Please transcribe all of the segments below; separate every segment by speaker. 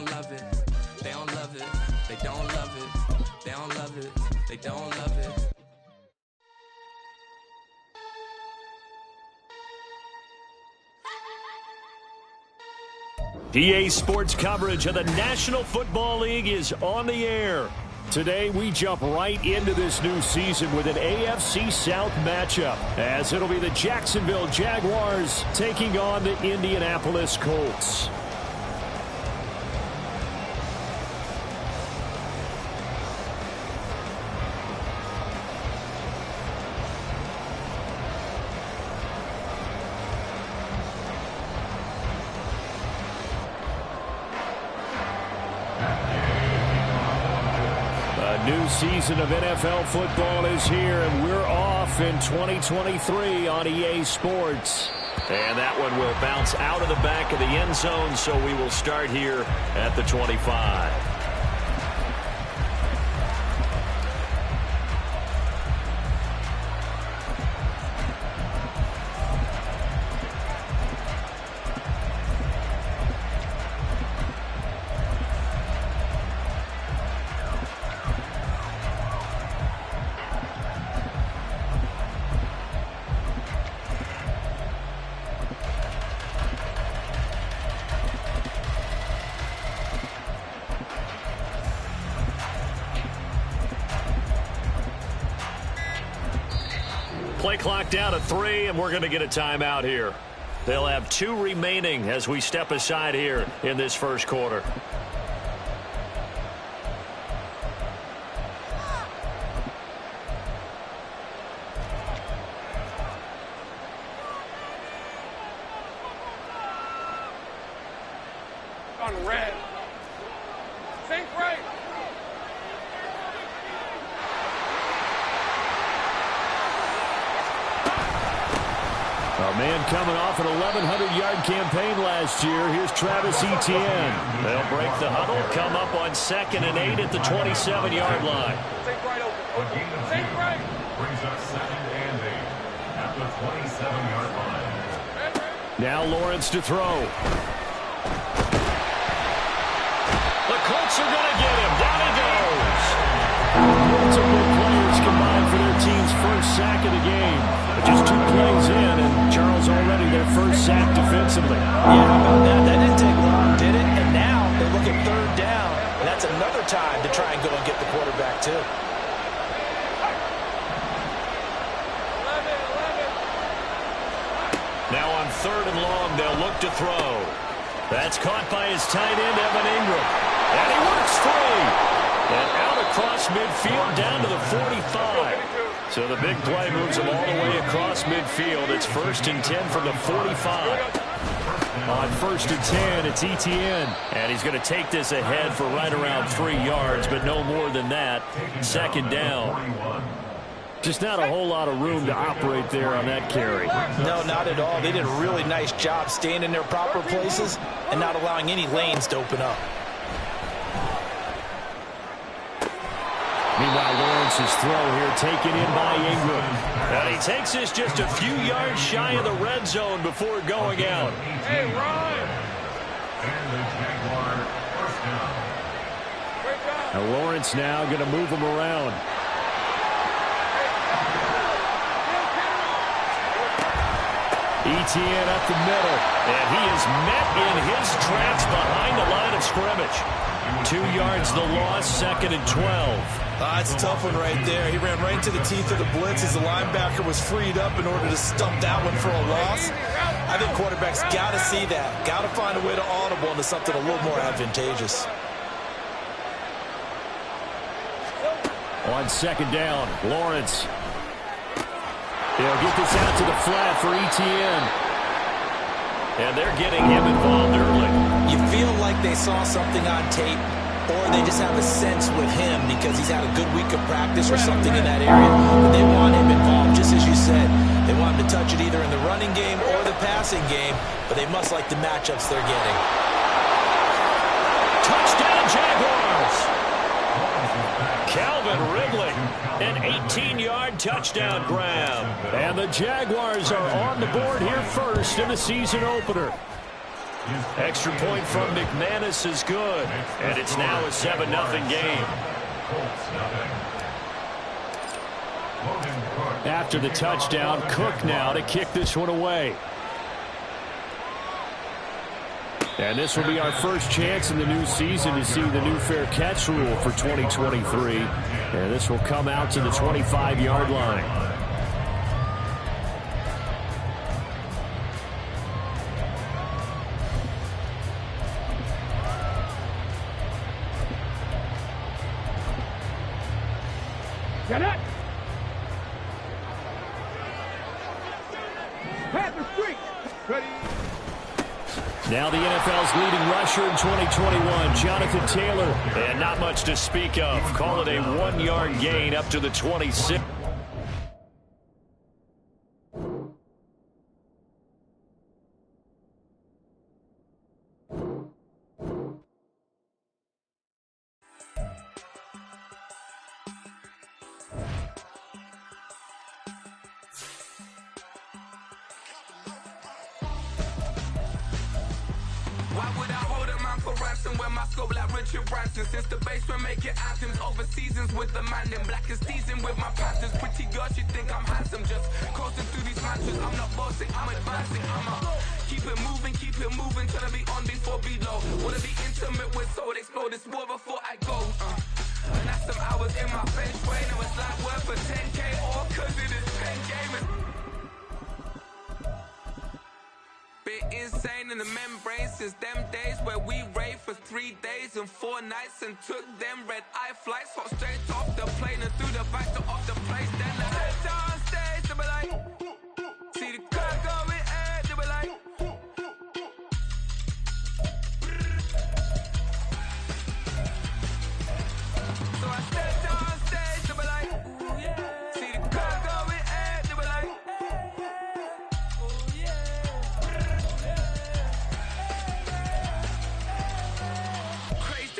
Speaker 1: don't love it. They don't love it. They don't love it. They don't love it. They don't love it.
Speaker 2: PA Sports coverage of the National Football League is on the air. Today, we jump right into this new season with an AFC South matchup, as it'll be the Jacksonville Jaguars taking on the Indianapolis Colts. New season of NFL football is here, and we're off in 2023 on EA Sports. And that one will bounce out of the back of the end zone, so we will start here at the 25. Play clock down to 3, and we're going to get a timeout here. They'll have 2 remaining as we step aside here in this first quarter.
Speaker 3: On red. Think right.
Speaker 2: A man coming off an 1,100-yard campaign last year. Here's Travis Etienne. They'll break the huddle, come up on 2nd and 8 at the 27-yard line.
Speaker 3: Think right open. Think right.
Speaker 4: Brings up 2nd and 8 at the 27-yard line.
Speaker 2: Now Lawrence to throw. The Colts are going to get him. Down he goes. Multiple players combined for their team's first sack of the game. But just 2 plays in, and Charles already their first sack defensively.
Speaker 5: Yeah, how about that? That didn't take long, did it? And now they look at 3rd down, and that's another time to try and go and get the quarterback, too.
Speaker 2: Now on 3rd and long, they'll look to throw. That's caught by his tight end, Evan Ingram. And he works free. And out across midfield down to the 45. So the big play moves him all the way across midfield. It's 1st and 10 from the 45. On 1st and 10, it's Etienne. And he's going to take this ahead for right around 3 yards, but no more than that. 2nd down. Just not a whole lot of room to operate there on that carry.
Speaker 5: No, not at all. They did a really nice job staying in their proper places and not allowing any lanes to open up.
Speaker 2: Meanwhile, Lawrence's throw here taken in by Ingram. And he takes this just a few yards shy of the red zone before going out.
Speaker 3: Hey, Ron.
Speaker 4: And the Jaguar first down.
Speaker 3: Great job.
Speaker 2: Now Lawrence now going to move him around. Etienne up the middle. And he is met in his tracks behind the line of scrimmage. 2 yards the loss, 2nd and 12.
Speaker 5: That's a tough one right there. He ran right into the teeth of the blitz as the linebacker was freed up in order to stump that one for a loss. I think quarterbacks got to see that. Got to find a way to audible into something a little more advantageous.
Speaker 2: On 2nd down, Lawrence. He'll get this out to the flat for Etienne. And they're getting him involved early.
Speaker 5: You feel like they saw something on tape, or they just have a sense with him because he's had a good week of practice or something in that area. But they want him involved, just as you said. They want him to touch it either in the running game or the passing game, but they must like the matchups they're getting.
Speaker 2: Touchdown, Jaguars! Calvin Ridley, an 18-yard touchdown grab. And the Jaguars are on the board here first in the season opener. Extra point from McManus is good, and it's now a 7-0 game. After the touchdown, Cook now to kick this one away. And this will be our first chance in the new season to see the new fair catch rule for 2023. And this will come out to the 25-yard line.
Speaker 3: Get it! Panther streak! Ready?
Speaker 2: Now the NFL's leading rusher in 2021, Jonathan Taylor. And not much to speak of. Call it a 1-yard gain up to the 26.
Speaker 1: Why would I hold a man for ransom when my scope like Richard Branson? Since the basement making anthems over seasons with the man in black is seasoned with my panthers. Pretty girls, you think I'm handsome, just coasting through these mantras. I'm not bossing, I'm advancing, keep it moving, trying to be on before below. Wanna be intimate with soul, explode this war before I go. And that's some hours in my bench way. Now it's like worth for 10K all cause it is 10 gamers. Insane in the membrane since them days where we raved for 3 days and 4 nights and took them red eye flights, hop straight off the plane and through the back door of the place. Then I head on stage, they be like, see the car going ahead, they be like, so I stepped on stage, they be like, see the car going ahead, they be like,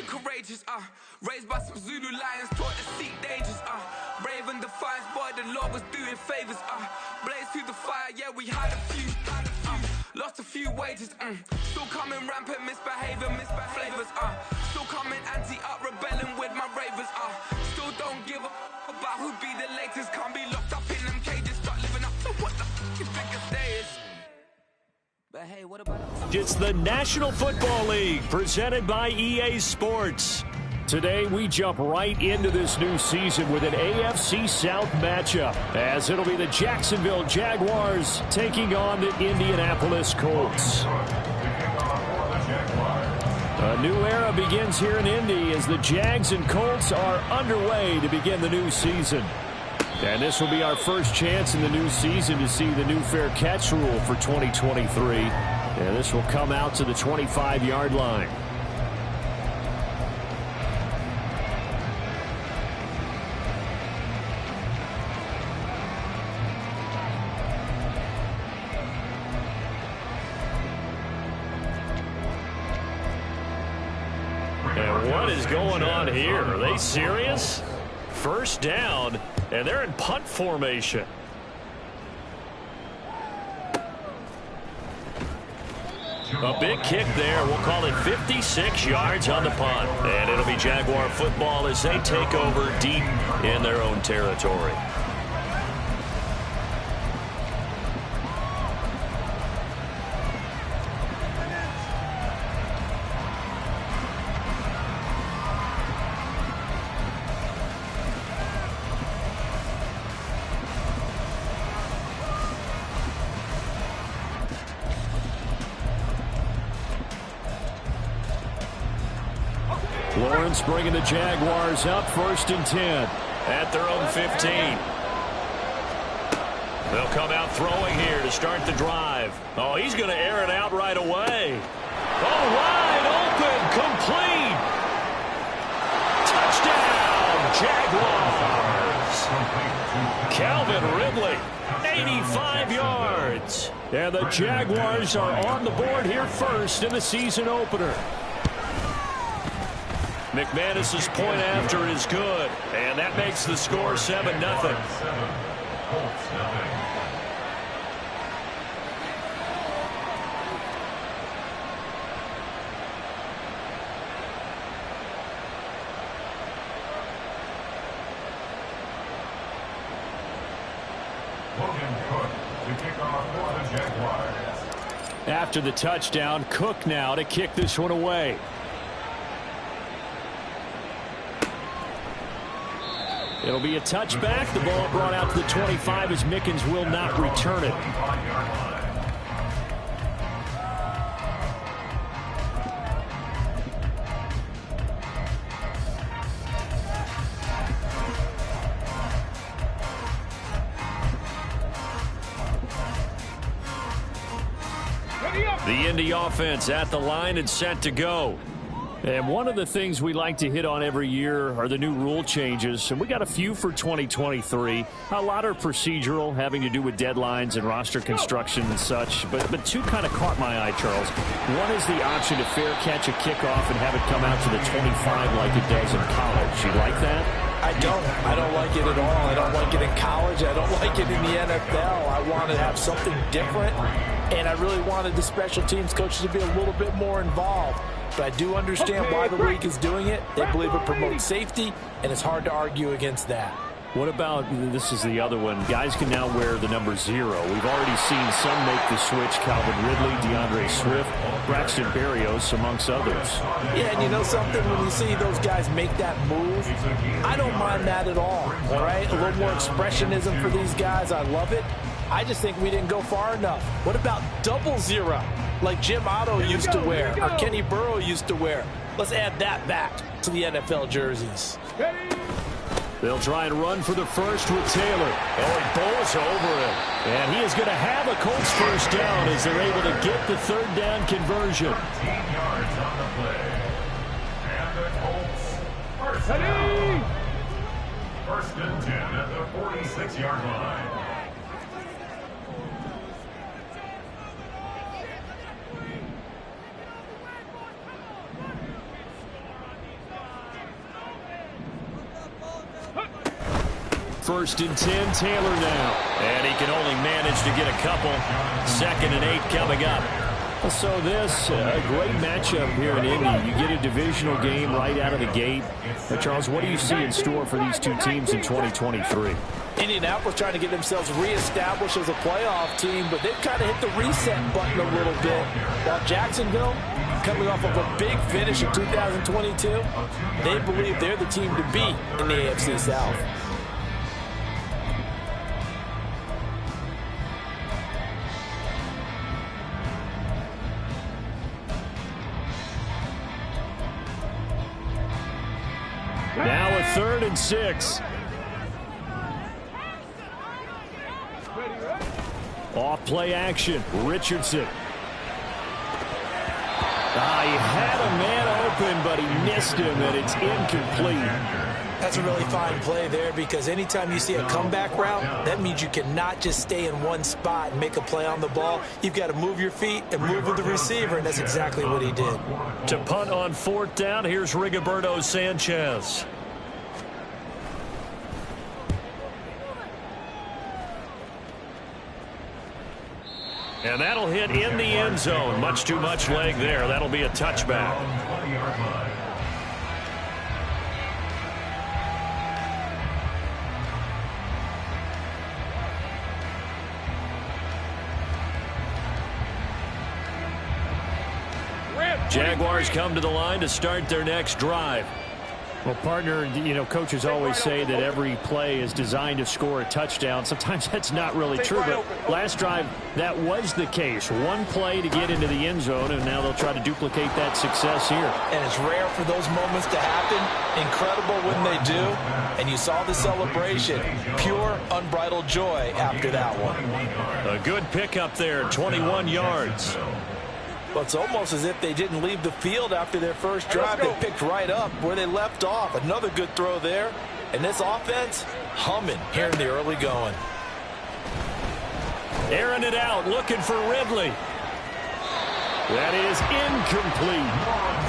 Speaker 1: courageous, raised by some Zulu lions, taught to seek dangers, brave and defiant, boy, the Lord was doing favors, blaze through the fire, yeah, we had a few, lost a few wages, still coming rampant, misbehavior, flavors, still coming anti-up, rebelling with my ravers, still don't give a about who be the latest, can't be locked up in them cages, start living up to what the f*** you think a day is. But hey, what about
Speaker 2: It's the National Football League, presented by EA Sports. Today, we jump right into this new season with an AFC South matchup, as it'll be the Jacksonville Jaguars taking on the Indianapolis Colts. A new era begins here in Indy as the Jags and Colts are underway to begin the new season. And this will be our first chance in the new season to see the new fair catch rule for 2023. And this will come out to the 25-yard line. And what is going on here? Are they serious? First down, and they're in punt formation. A big kick there. We'll call it 56 yards on the punt. And it'll be Jaguar football as they take over deep in their own territory. Lawrence bringing the Jaguars up, 1st and 10 at their own 15. They'll come out throwing here to start the drive. Oh, he's going to air it out right away. Oh, wide open, complete. Touchdown, Jaguars. Calvin Ridley, 85 yards. And the Jaguars are on the board here first in the season opener. McManus's point after is good, and that makes the score 7-0.
Speaker 4: to kick off for the Jaguars.
Speaker 2: After the touchdown, Cook now to kick this one away. It'll be a touchback. The ball brought out to the 25 as Mickens will not return it. The Indy offense at the line and set to go. And one of the things we like to hit on every year are the new rule changes. And we got a few for 2023. A lot are procedural, having to do with deadlines and roster construction and such. But two kind of caught my eye, Charles. One is the option to fair catch a kickoff and have it come out to the 25 like it does in college. You like that?
Speaker 5: I don't like it at all. I don't like it in college. I don't like it in the NFL. I want to have something different. And I really wanted the special teams coaches to be a little bit more involved. But I do understand why the league is doing it. They believe it promotes safety, and it's hard to argue against that.
Speaker 2: What about, this is the other one, guys can now wear the number 0. We've already seen some make the switch. Calvin Ridley, DeAndre Swift, Braxton Berrios, amongst others.
Speaker 5: Yeah, and you know something? When you see those guys make that move, I don't mind that at all right? A little more expressionism for these guys. I love it. I just think we didn't go far enough. What about 00, like Jim Otto used to wear or Kenny Burrow used to wear? Let's add that back to the NFL jerseys.
Speaker 2: They'll try and run for the first with Taylor. Oh, he bowls over it. And he is going to have a Colts first down as they're able to get the third down conversion.
Speaker 4: 13 yards on the play. And the Colts first down. First and 10 at the 46-yard line.
Speaker 2: First and 10, Taylor now. And he can only manage to get a couple. 2nd and 8 coming up. So this, a great matchup here in Indy. You get a divisional game right out of the gate. Charles, what do you see in store for these two teams in 2023?
Speaker 5: Indianapolis trying to get themselves reestablished as a playoff team, but they've kind of hit the reset button a little bit. While Jacksonville, coming off of a big finish in 2022, they believe they're the team to beat in the AFC South.
Speaker 2: Now a 3rd and 6. Off play action. Richardson. He had a man open, but he missed him, and it's incomplete.
Speaker 5: That's a really fine play there because anytime you see a comeback route, that means you cannot just stay in one spot and make a play on the ball. You've got to move your feet and move with the receiver, and that's exactly what he did.
Speaker 2: To punt on 4th down, here's Rigoberto Sanchez. And that'll hit in the end zone. Much too much leg there. That'll be a touchback. Jaguars come to the line to start their next drive. Well, partner, you know, coaches always say that every play is designed to score a touchdown. Sometimes that's not really true, but last drive, that was the case. One play to get into the end zone, and now they'll try to duplicate that success here.
Speaker 5: And it's rare for those moments to happen. Incredible when they do. And you saw the celebration. Pure, unbridled joy after that one.
Speaker 2: A good pickup there, 21 yards.
Speaker 5: Well, it's almost as if they didn't leave the field after their first drive. They picked right up where they left off. Another good throw there. And this offense, humming here in the early going.
Speaker 2: Airing it out, looking for Ridley. That is incomplete.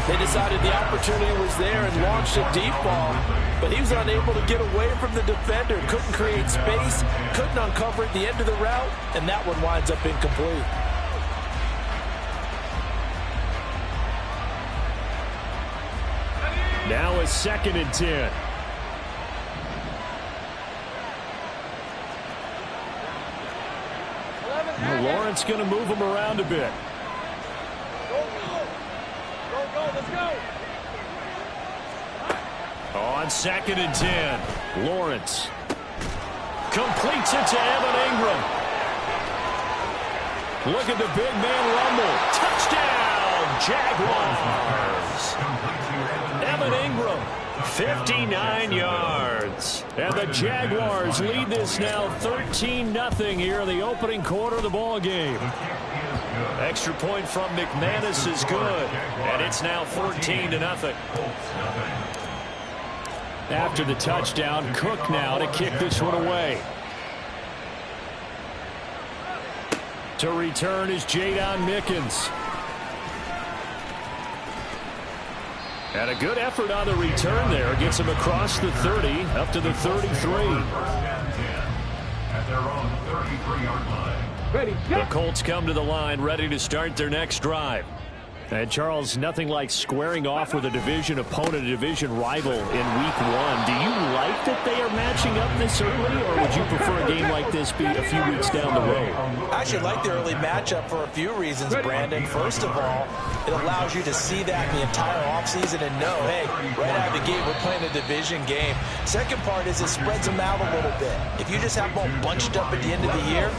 Speaker 5: They decided the opportunity was there and launched a deep ball. But he was unable to get away from the defender. Couldn't create space. Couldn't uncover at the end of the route. And that one winds up incomplete.
Speaker 2: Now a 2nd and 10. Lawrence going to move him around a bit.
Speaker 3: Go, let's go.
Speaker 2: On 2nd and 10, Lawrence completes it to Evan Ingram. Look at the big man rumble. Touchdown, Jaguars. Evan Ingram, 59 yards. And the Jaguars lead this now 13-0 here in the opening quarter of the ball game. Extra point from McManus is good, and it's now 14-0. After the touchdown, Cook now to kick this one away. To return is Jadon Mickens. And a good effort on the return there. Gets him across the 30, up to the 33.
Speaker 4: At their own 33-yard line.
Speaker 3: Ready,
Speaker 2: The Colts come to the line, ready to start their next drive. And, Charles, nothing like squaring off with a division opponent, a division rival in Week 1. Do you like that they are matching up this early, or would you prefer a game like this be a few weeks down the road?
Speaker 5: I actually like the early matchup for a few reasons, Brandon. First of all, it allows you to see that in the entire offseason and know, hey, right out of the gate, we're playing a division game. Second part is it spreads them out a little bit. If you just have them all bunched up at the end of the year,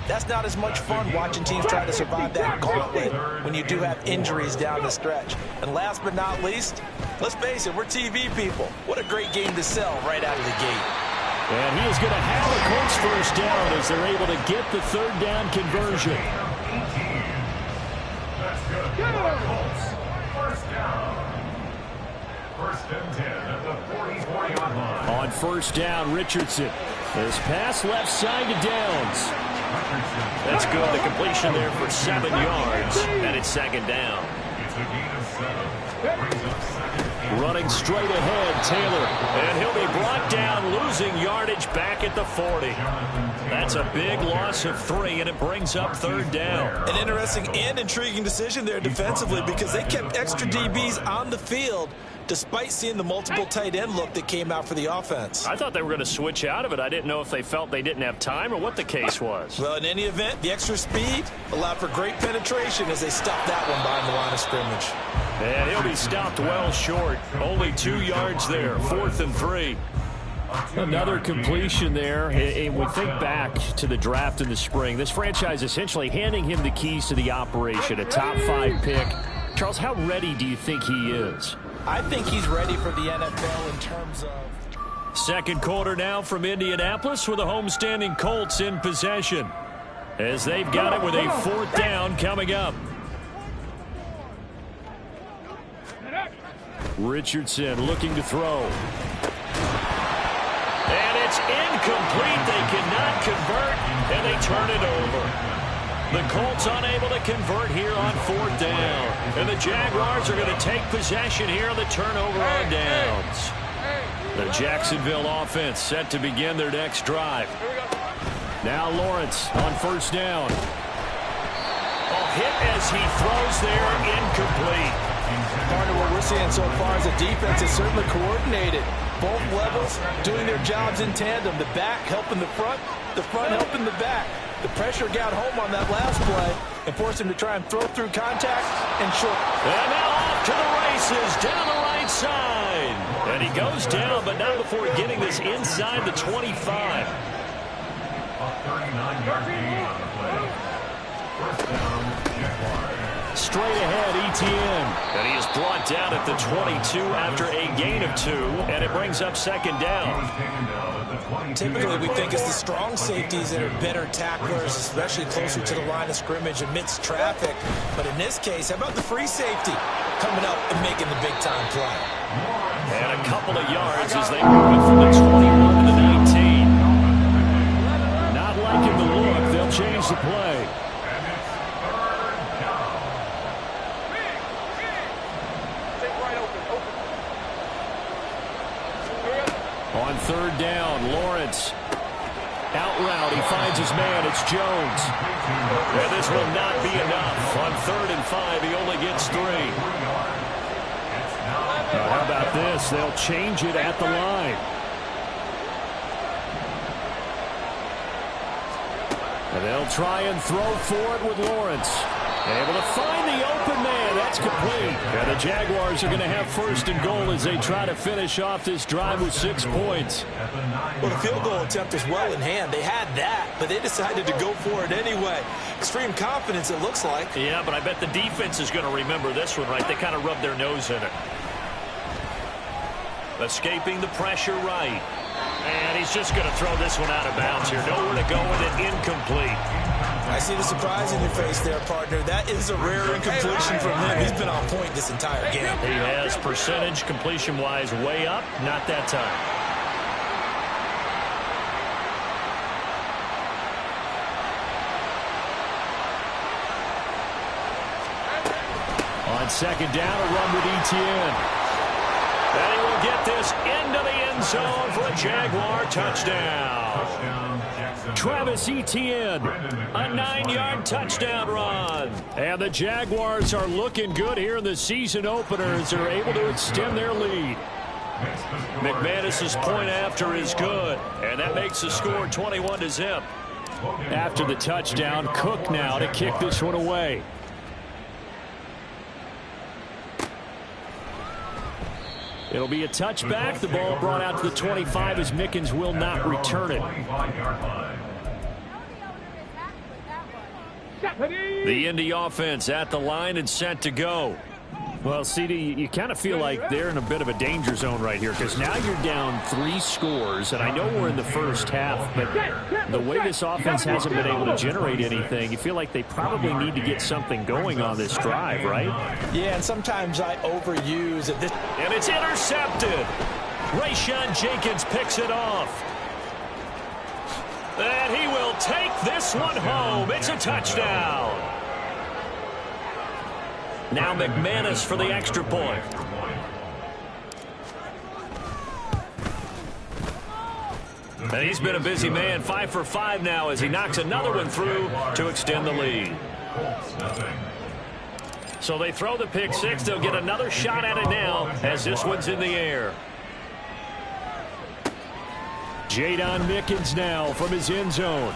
Speaker 5: that's not as much fun watching teams try to survive that gauntlet when you do have injuries down the stretch. And last but not least, let's face it, we're TV people. What a great game to sell right out of the gate.
Speaker 2: And he is going to have a Colts first down as they're able to get the third down conversion.
Speaker 4: That's good. Colts. First down. First and 10 at the 44-yard line.
Speaker 2: On first down, Richardson. This pass left side to Downs. That's good. The completion there for 7 yards, and it's second down.
Speaker 4: It's a gain of 7. Brings up second.
Speaker 2: Running straight ahead, Taylor. And he'll be brought down, losing yardage back at the 40. That's a big loss of 3, and it brings up third down.
Speaker 5: An interesting and intriguing decision there defensively because they kept extra DBs on the field despite seeing the multiple tight end look that came out for the offense.
Speaker 2: I thought they were going to switch out of it. I didn't know if they felt they didn't have time or what the case was.
Speaker 5: Well, in any event, the extra speed allowed for great penetration as they stopped that one behind the line of scrimmage.
Speaker 2: And he'll be stopped well short. Only 2 yards there. 4th and 3. Another completion there. And we think back to the draft in the spring. This franchise essentially handing him the keys to the operation, a top 5 pick. Charles, how ready do you think he is?
Speaker 5: I think he's ready for the NFL in terms of...
Speaker 2: Second quarter now from Indianapolis with the homestanding Colts in possession as they've got it with a 4th down coming up. Richardson looking to throw. And it's incomplete. They cannot convert, and they turn it over. The Colts unable to convert here on 4th down. And the Jaguars are going to take possession here on the turnover on downs. The Jacksonville offense set to begin their next drive. Now Lawrence on first down. Hit as he throws there, incomplete.
Speaker 5: Part of what we're seeing so far is the defense is certainly coordinated. Both levels doing their jobs in tandem. The back helping the front helping the back. The pressure got home on that last play and forced him to try and throw through contact and short.
Speaker 2: And now off to the races down the right side. And he goes down, but not before getting this inside the 25.
Speaker 4: A 39-yard gain on the play. First down, Jaguars.
Speaker 2: Straight ahead, Etienne. And he is brought down at the 22 after a gain of 2, and it brings up second down.
Speaker 5: Typically, we think it's the strong safeties that are better tacklers, especially closer to the line of scrimmage amidst traffic. But in this case, how about the free safety coming up and making the big-time play?
Speaker 2: And a couple of yards as they move it from the 21 to the 19. Not liking the look. They'll change the play. On third down, Lawrence. Out route, he finds his man. It's Jones. And this will not be enough. On 3rd and 5, he only gets 3. How about this? They'll change it at the line. And they'll try and throw for it with Lawrence. Able to find the open man. That's complete. And the Jaguars are going to have first and goal as they try to finish off this drive with 6 points.
Speaker 5: Well, the field goal attempt was well in hand. They had that, but they decided to go for it anyway. Extreme confidence, it looks like.
Speaker 2: Yeah, but I bet the defense is going to remember this one, right? They kind of rubbed their nose in it. Escaping the pressure right. And he's just going to throw this one out of bounds here. Nowhere to go with it. Incomplete.
Speaker 5: I see the surprise in your face there, partner. That is a rare incompletion from him. He's been on point this entire game.
Speaker 2: He has percentage completion-wise way up. Not that time. On second down, a run with Etienne. And he will get this into the end zone for a Jaguar touchdown. Travis Etienne, a 9-yard touchdown run. And the Jaguars are looking good here in the season opener as they're able to extend their lead. McManus's point after is good, and that makes the score 21-0. After the touchdown, Cook now to kick this one away. It'll be a touchback. The ball brought out to the 25 as Mickens will not return it. The Indy offense at the line and set to go. Well, CD, you kind of feel like they're in a bit of a danger zone right here because now you're down 3 scores, and I know we're in the first half, but the way this offense hasn't been able to generate anything, you feel like they probably need to get something going on this drive, right?
Speaker 5: Yeah, and sometimes I overuse it.
Speaker 2: And it's intercepted. Rayshon Jenkins picks it off. And he will take this one home. It's a touchdown. Now McManus for the extra point. And he's been a busy man, 5 for 5 now as he knocks another one through to extend the lead. So they throw the pick six. They'll get another shot at it now as this one's in the air. Jadon Mickens now from his end zone.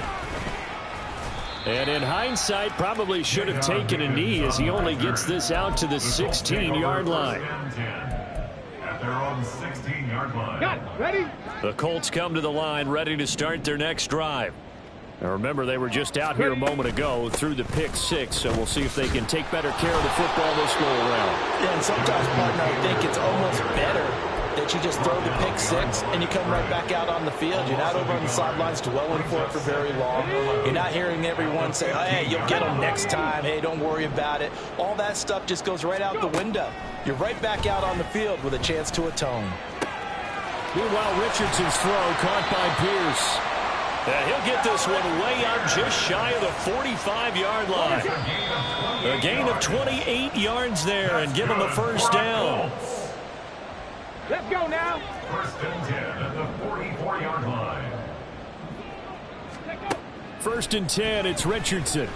Speaker 2: And in hindsight, probably should have taken a knee as he only gets this out to the 16-yard line.
Speaker 4: At their own 16-yard line.
Speaker 3: Got it. Ready?
Speaker 2: The Colts come to the line ready to start their next drive. Now remember, they were just out here a moment ago through the pick six, so we'll see if they can take better care of the football this go around.
Speaker 5: Yeah, and sometimes, partner, I think it's almost better that you just throw the pick six and you come right back out on the field. You're not over on the sidelines dwelling for it for very long. You're not hearing everyone say, hey, you'll get them next time. Hey, don't worry about it. All that stuff just goes right out the window. You're right back out on the field with a chance to atone.
Speaker 2: Meanwhile, Richardson's throw caught by Pierce. And he'll get this one way up just shy of the 45-yard line. A gain of 28 yards there and give him a first down.
Speaker 3: Let's go now.
Speaker 4: First and 10 at the 44-yard line.
Speaker 2: First and 10, it's Richardson.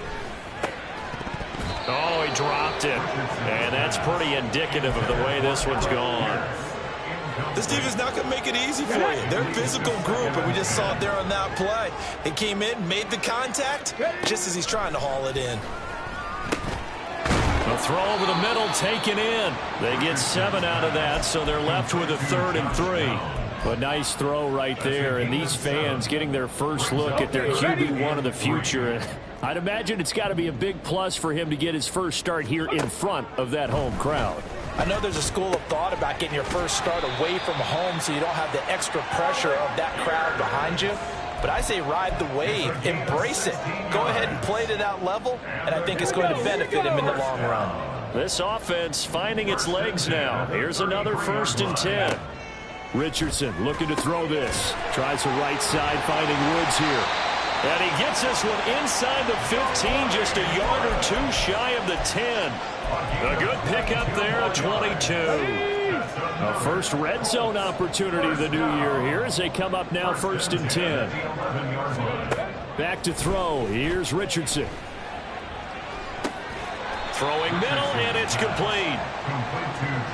Speaker 2: Oh, he dropped it. And that's pretty indicative of the way this one's gone.
Speaker 5: This defense not going to make it easy for you. They're a physical group, and we just saw it there on that play. He came in, made the contact, just as he's trying to haul it in.
Speaker 2: A throw over the middle taken in. They get 7 out of that, so they're left with a 3rd and 3. A nice throw right there, and these fans getting their first look at their QB1 of the future. I'd imagine it's got to be a big plus for him to get his first start here in front of that home crowd.
Speaker 5: I know there's a school of thought about getting your first start away from home so you don't have the extra pressure of that crowd behind you. But I say ride the wave, embrace it. Go ahead and play to that level, and I think it's going to benefit him in the long run.
Speaker 2: This offense finding its legs now. Here's another first and 10. Richardson looking to throw this. Tries the right side, finding Woods here. And he gets this one inside the 15, just a yard or two shy of the 10. A good pickup there, a 22. A first red zone opportunity of the new year here as they come up now first and 10. Back to throw. Here's Richardson. Throwing middle, and it's complete.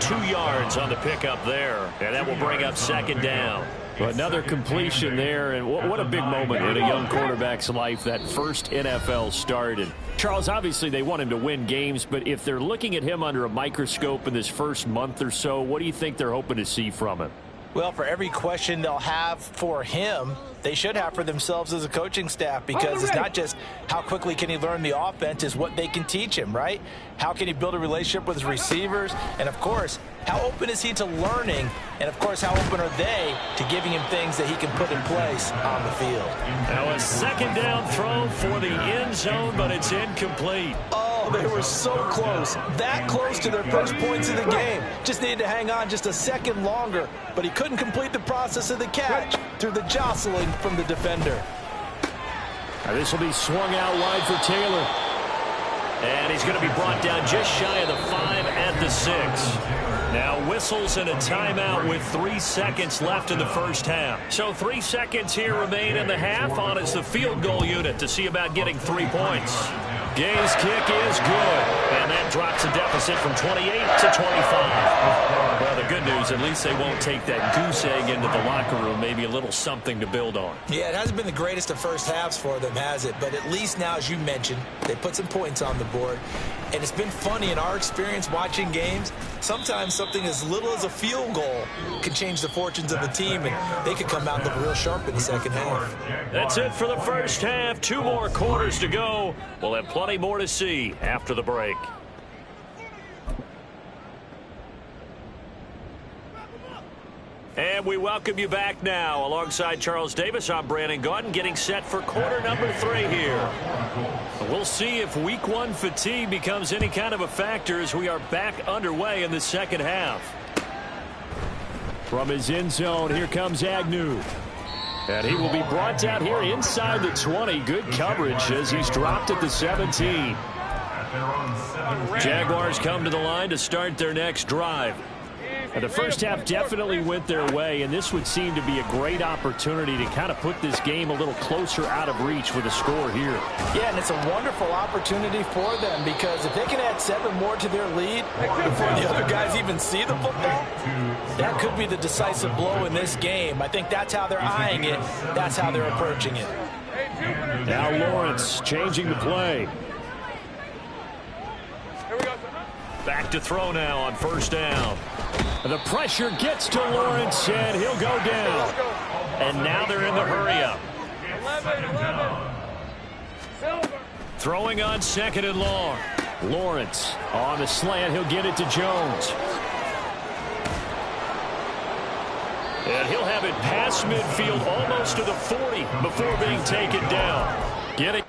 Speaker 2: 2 yards on the pickup there, and that will bring up second down.
Speaker 6: Well, another completion there, and what a big moment in a young quarterback's life, that first NFL start. And Charles, obviously they want him to win games, but if they're looking at him under a microscope in this first month or so, what do you think they're hoping to see from him?
Speaker 5: Well, for every question they'll have for him, they should have for themselves as a coaching staff, because it's not just how quickly can he learn the offense, it's what they can teach him, right? How can he build a relationship with his receivers? And, of course, how open is he to learning? And, of course, how open are they to giving him things that he can put in place on the field?
Speaker 2: Now a second down throw for the end zone, but it's incomplete.
Speaker 5: Oh, they were so close. That close to their first points of the game. Just needed to hang on just a second longer, but he couldn't complete the process of the catch through the jostling from the defender.
Speaker 2: Now this will be swung out wide for Taylor. And he's going to be brought down just shy of the 5 at the 6. Now whistles and a timeout with 3 seconds left in the first half. So 3 seconds here remain in the half. On is the field goal unit to see about getting 3 points. Gay's kick is good, and that drops the deficit from 28 to 25. Well, the good news, at least they won't take that goose egg into the locker room. Maybe a little something to build on.
Speaker 5: Yeah, it hasn't been the greatest of first halves for them, has it? But at least now, as you mentioned, they put some points on the board. And it's been funny in our experience watching games. Sometimes something as little as a field goal can change the fortunes of the team, and they could come out and look real sharp in the second half.
Speaker 2: That's it for the first half. 2 more quarters to go. We'll have plenty more to see after the break. And we welcome you back now. Alongside Charles Davis, I'm Brandon Gaudin, getting set for quarter number 3 here. We'll see if week 1 fatigue becomes any kind of a factor as we are back underway in the second half.
Speaker 6: From his end zone, here comes Agnew. And he will be brought down here inside the 20. Good coverage as he's dropped at the 17.
Speaker 2: Jaguars come to the line to start their next drive.
Speaker 6: And the first half definitely went their way, and this would seem to be a great opportunity to kind of put this game a little closer out of reach with a score here.
Speaker 5: Yeah, and it's a wonderful opportunity for them, because if they can add 7 more to their lead before the other guys even see the football, that could be the decisive blow in this game. I think that's how they're eyeing it. That's how they're approaching it.
Speaker 6: Now Lawrence changing the play.
Speaker 2: Back to throw now on first down.
Speaker 6: The pressure gets to Lawrence, and he'll go down.
Speaker 2: And now they're in the hurry-up. Throwing on second and long.
Speaker 6: Lawrence on the slant. He'll get it to Jones.
Speaker 2: And he'll have it past midfield almost to the 40 before being taken down. Getting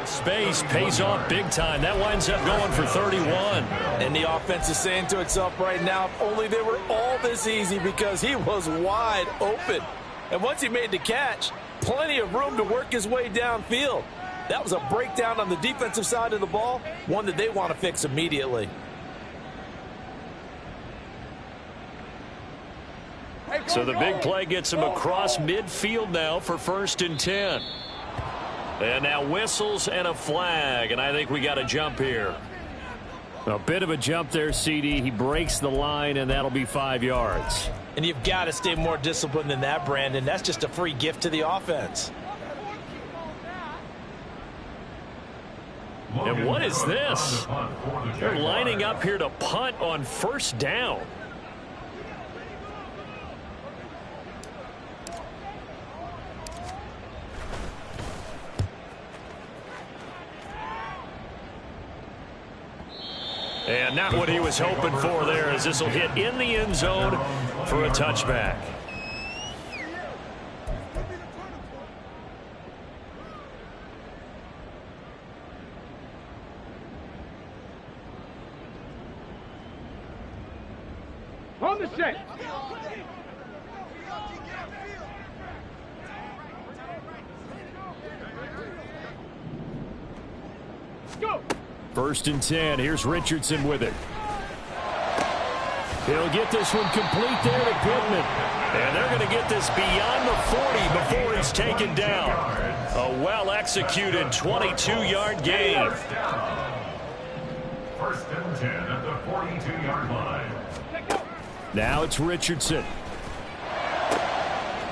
Speaker 2: space pays off big time. That winds up going for 31.
Speaker 5: And the offense is saying to itself right now, if only they were all this easy, because he was wide open. And once he made the catch, plenty of room to work his way downfield. That was a breakdown on the defensive side of the ball, one that they want to fix immediately.
Speaker 2: So the big play gets him across midfield now for 1st and 10. And now whistles and a flag, and I think we got a jump here.
Speaker 6: A bit of a jump there, CD. He breaks the line, and that'll be 5 yards.
Speaker 5: And you've got to stay more disciplined than that, Brandon. That's just a free gift to the offense.
Speaker 2: And what is this? They're lining up here to punt on first down. And not what he was hoping for there, as this will hit in the end zone for a touchback.
Speaker 3: On the set. Go.
Speaker 6: 1st and 10. Here's Richardson with it. He'll get this one complete there to Pittman. And they're going to get this beyond the 40 before he's taken down. A well-executed 22-yard gain.
Speaker 4: 1st and 10 at the 42-yard line.
Speaker 6: Now it's Richardson.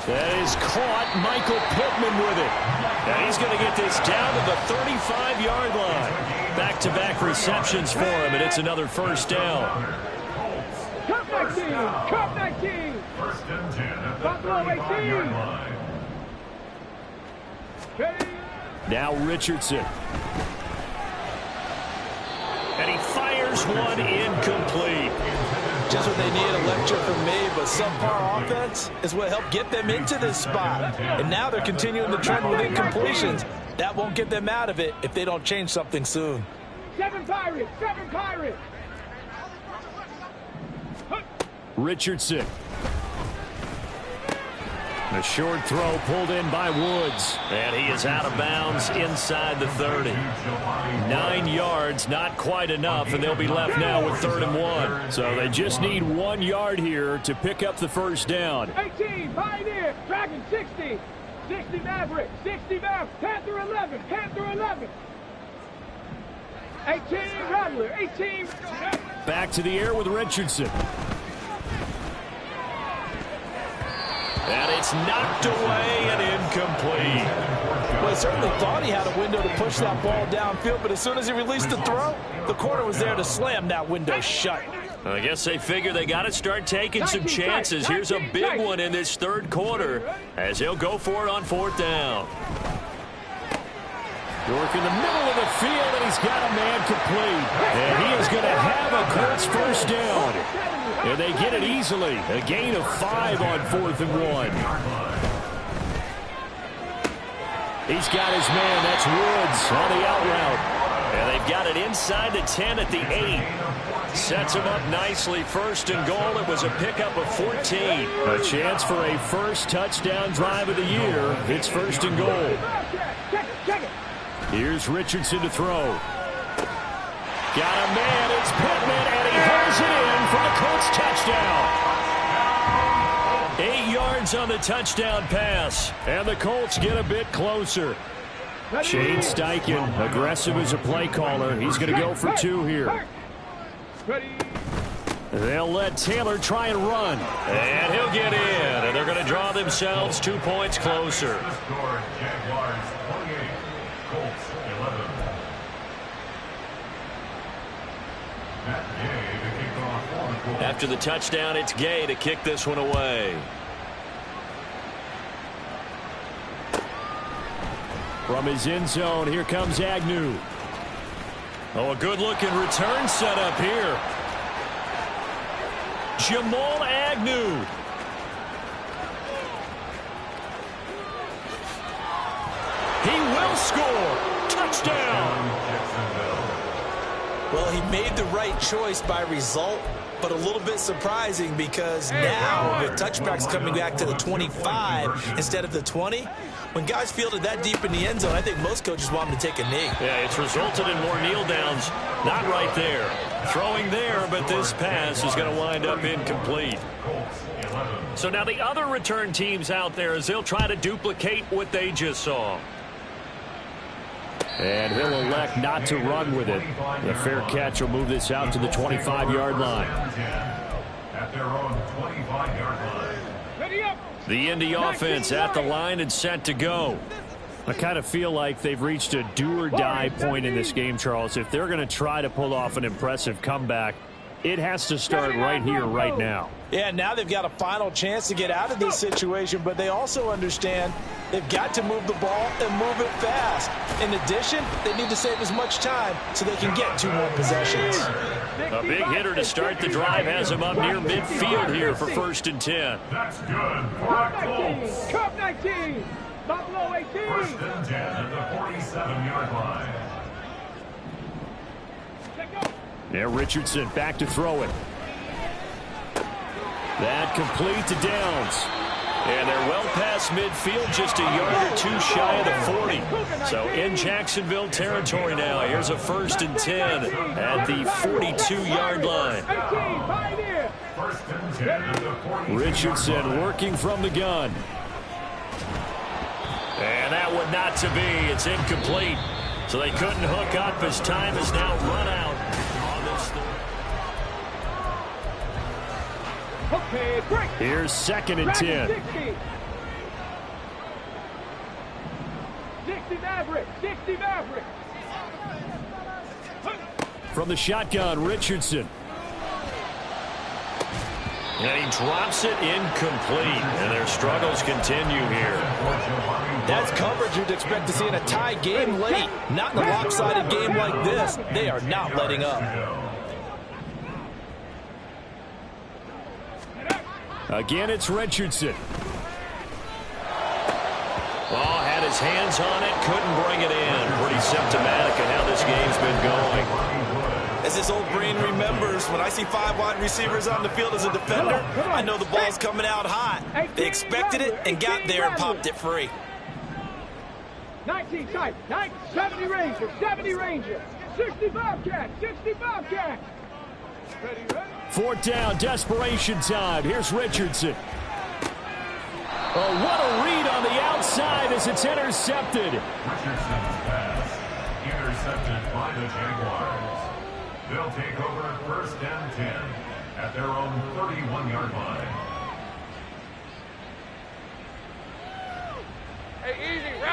Speaker 6: That is caught. Michael Pittman with it. And he's going to get this down to the 35-yard line. Back-to-back receptions for him, and it's another 1st down.
Speaker 3: Cup 19. Cup 19.
Speaker 4: 1st and 10 at the
Speaker 3: Buffalo
Speaker 4: 35-yard
Speaker 3: 18.
Speaker 4: line.
Speaker 3: Ready.
Speaker 6: Now Richardson. And he fires one incomplete.
Speaker 5: Just what they need, a lecture from me, but subpar offense is what helped get them into this spot. And now they're continuing the trend with incompletions. That won't get them out of it if they don't change something soon.
Speaker 3: 7 Pirates. 7 Pirates.
Speaker 6: Richardson. A short throw pulled in by Woods. And he is out of bounds inside the 30. 9 yards, not quite enough, and they'll be left now with 3rd and 1. So they just need 1 yard here to pick up the 1st down.
Speaker 3: 18 Pioneer. Dragon 60. 60 Maverick. 60 Maverick. Panther 11. Panther 11. 18 Rattler. 18.
Speaker 6: Back to the air with Richardson. And it's knocked away and incomplete.
Speaker 5: Well, he certainly thought he had a window to push that ball downfield, but as soon as he released the throw, the corner was there to slam that window shut.
Speaker 6: I guess they figure they got to start taking some chances. Here's a big one in this 3rd quarter as he'll go for it on 4th down. York in the middle of the field, and he's got a man complete. And he is going to have a Colts 1st down. And they get it easily. A gain of 5 on 4th and 1. He's got his man. That's Woods on the out route. And they've got it inside the 10 at the 8. Sets him up nicely. 1st and goal. It was a pickup of 14. A chance for a first touchdown drive of the year. It's 1st and goal. Here's Richardson to throw. Got a man. It's Pittman, and he holds it in for the Colts touchdown. 8 yards on the touchdown pass, and the Colts get a bit closer. Shane Steichen, aggressive as a play caller. He's going to go for 2 here. They'll let Taylor try and run. And he'll get in, and they're going to draw themselves 2 points closer. After the touchdown, it's Gay to kick this one away. From his end zone, here comes Agnew. Oh, a good-looking return set up here. Jamal Agnew. He will score. Touchdown.
Speaker 5: Well, he made the right choice by result, but a little bit surprising because now with touchbacks coming back to the 25 instead of the 20, when guys fielded that deep in the end zone, I think most coaches want them to take a knee.
Speaker 6: Yeah, it's resulted in more kneel downs. Not right there. Throwing there, but this pass is going to wind up incomplete. So now the other return teams out there as they'll try to duplicate what they just saw. And he'll elect not to run with it. The fair catch will move this out to the 25-yard line.
Speaker 4: At their own 25-yard line.
Speaker 6: The Indy offense at the line and set to go. I kind of feel like they've reached a do-or-die point in this game, Charles. If they're going to try to pull off an impressive comeback, it has to start right here, right now.
Speaker 5: Yeah, now they've got a final chance to get out of this situation, but they also understand they've got to move the ball and move it fast. In addition, they need to save as much time so they can get 2 more possessions.
Speaker 6: A big hitter to start the drive has him up near midfield here for 1st and 10.
Speaker 4: That's good for the Colts.
Speaker 3: Cup 19. Buffalo 18.
Speaker 4: 1st and 10 at the 47-yard line.
Speaker 6: Now Richardson back to throw it. That complete to Downs. And they're well past midfield, just a yard or two shy of the 40. So in Jacksonville territory now. Here's a 1st and 10 at the 42-yard line. Richardson working from the gun. And that one not to be. It's incomplete. So they couldn't hook up as time is now run out on this.
Speaker 3: Okay,
Speaker 6: here's 2nd and 10.
Speaker 3: 60 Maverick, 60 Maverick.
Speaker 6: From the shotgun, Richardson. And he drops it incomplete. And their struggles continue here.
Speaker 5: That's coverage you'd expect to see in a tie game late. Not in a lopsided game like this. They are not letting up.
Speaker 6: Again, it's Richardson. Ball had his hands on it, couldn't bring it in. Pretty symptomatic of how this game's been going.
Speaker 5: As this old brain remembers, when I see 5 wide receivers on the field as a defender, I know the ball's coming out hot. They expected it and got there and popped it free.
Speaker 3: 19 tight, 70 Ranger, 70 Ranger, 60 Bobcat, 60 Bobcat. Ready.
Speaker 6: 4th down, desperation time. Here's Richardson. Oh, what a read on the outside as it's intercepted.
Speaker 4: Richardson's pass intercepted by the Jaguars. They'll take over 1st and 10 at their own 31-yard line.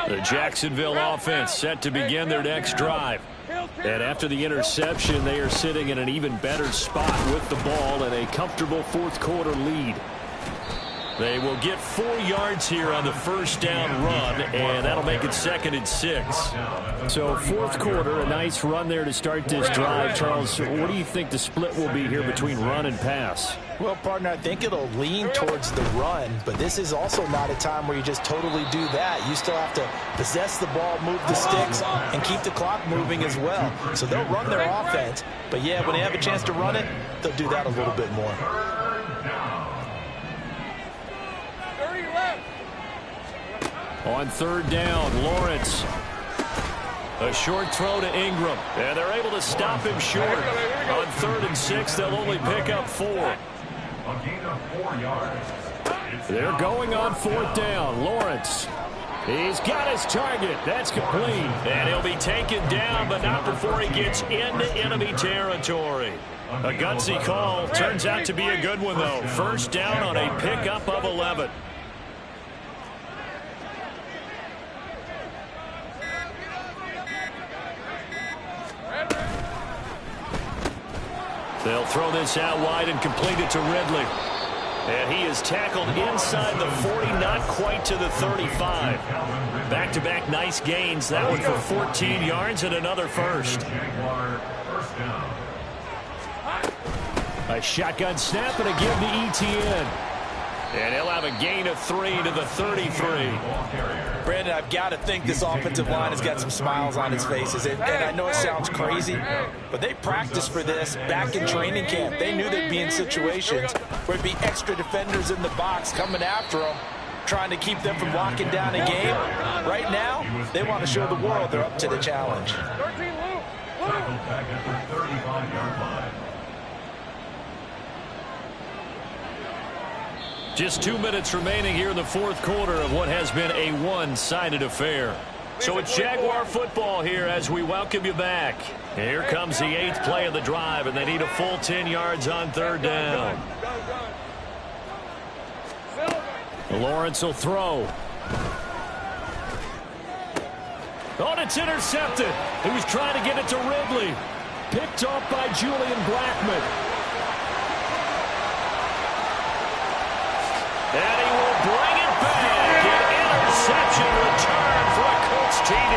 Speaker 6: The Jacksonville offense set to begin their next drive. And after the interception, they are sitting in an even better spot with the ball and a comfortable 4th quarter lead. They will get 4 yards here on the 1st down run, and that'll make it 2nd and 6. So 4th quarter, a nice run there to start this drive. Charles, what do you think the split will be here between run and pass?
Speaker 5: Well, partner, I think it'll lean towards the run, but this is also not a time where you just totally do that. You still have to possess the ball, move the sticks, and keep the clock moving as well. So they'll run their offense, but yeah, when they have a chance to run it, they'll do that a little bit more.
Speaker 6: On 3rd down, Lawrence. A short throw to Ingram. And they're able to stop him short. On 3rd and 6, they'll only pick up 4.
Speaker 4: A gain of 4 yards.
Speaker 6: They're going on 4th down. Lawrence. He's got his target. That's complete. And he'll be taken down, but not before he gets into enemy territory. A gutsy call. Turns out to be a good one, though. 1st down on a pickup of 11. They'll throw this out wide and complete it to Ridley. And he is tackled inside the 40, not quite to the 35. Back-to-back nice gains. That one for 14 yards and another 1st. A shotgun snap and a give to ETN. And he'll have a gain of 3 to the 33.
Speaker 5: Brandon, I've got to think this offensive line has got some smiles on its faces. And I know it sounds crazy, but they practiced for this back in training camp. They knew they'd be in situations where it'd be extra defenders in the box coming after them, trying to keep them from locking down a game. Right now, they want to show the world they're up to the challenge.
Speaker 4: Tackled back at the 35-yard line.
Speaker 6: Just 2 minutes remaining here in the 4th quarter of what has been a one-sided affair. So it's Jaguar football here as we welcome you back. Here comes the 8th play of the drive, and they need a full 10 yards on 3rd down. Lawrence will throw. Oh, and it's intercepted. He was trying to get it to Ridley. Picked off by Julian Blackmon. And he will bring it back. An interception return for a Colts TD.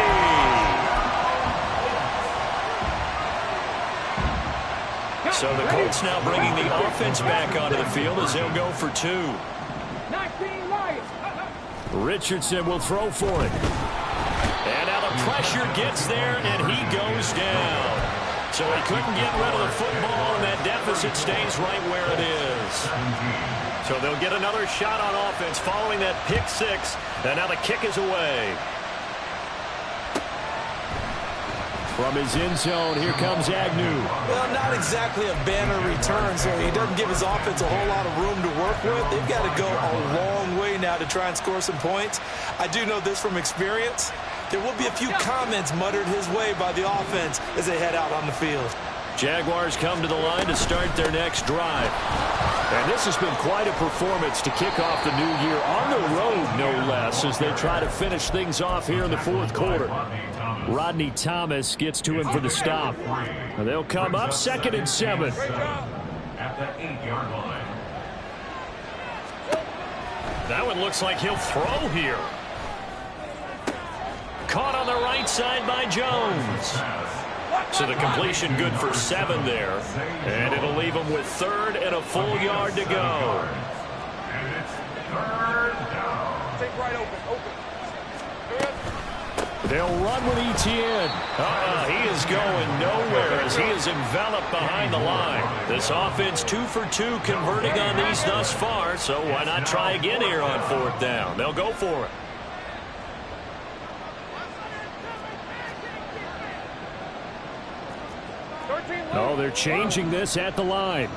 Speaker 6: So the Colts now bringing the offense back onto the field as they'll go for 2. Richardson will throw for it. And now the pressure gets there, and he goes down. So he couldn't get rid of the football, and that deficit stays right where it is. So they'll get another shot on offense following that pick six, and now the kick is away. From his end zone, here comes Agnew.
Speaker 5: Well, not exactly a banner return, so he doesn't give his offense a whole lot of room to work with. They've got to go a long way now to try and score some points. I do know this from experience. There will be a few comments muttered his way by the offense as they head out on the field.
Speaker 6: Jaguars come to the line to start their next drive. And this has been quite a performance to kick off the new year on the road, no less, as they try to finish things off here in the fourth quarter. Rodney Thomas gets to him for the stop. And they'll come up 2nd and 7.
Speaker 4: At the 8-yard line.
Speaker 6: That one looks like he'll throw here. Caught on the right side by Jones. So the completion good for 7 there. And it'll leave him with 3rd and a full yard to go.
Speaker 4: And it's 3rd down.
Speaker 3: Take right open.
Speaker 6: They'll run with Etienne. He is going nowhere as he is enveloped behind the line. This offense 2 for 2 converting on these thus far, so why not try again here on 4th down? They'll go for it. Oh, they're changing this at the line.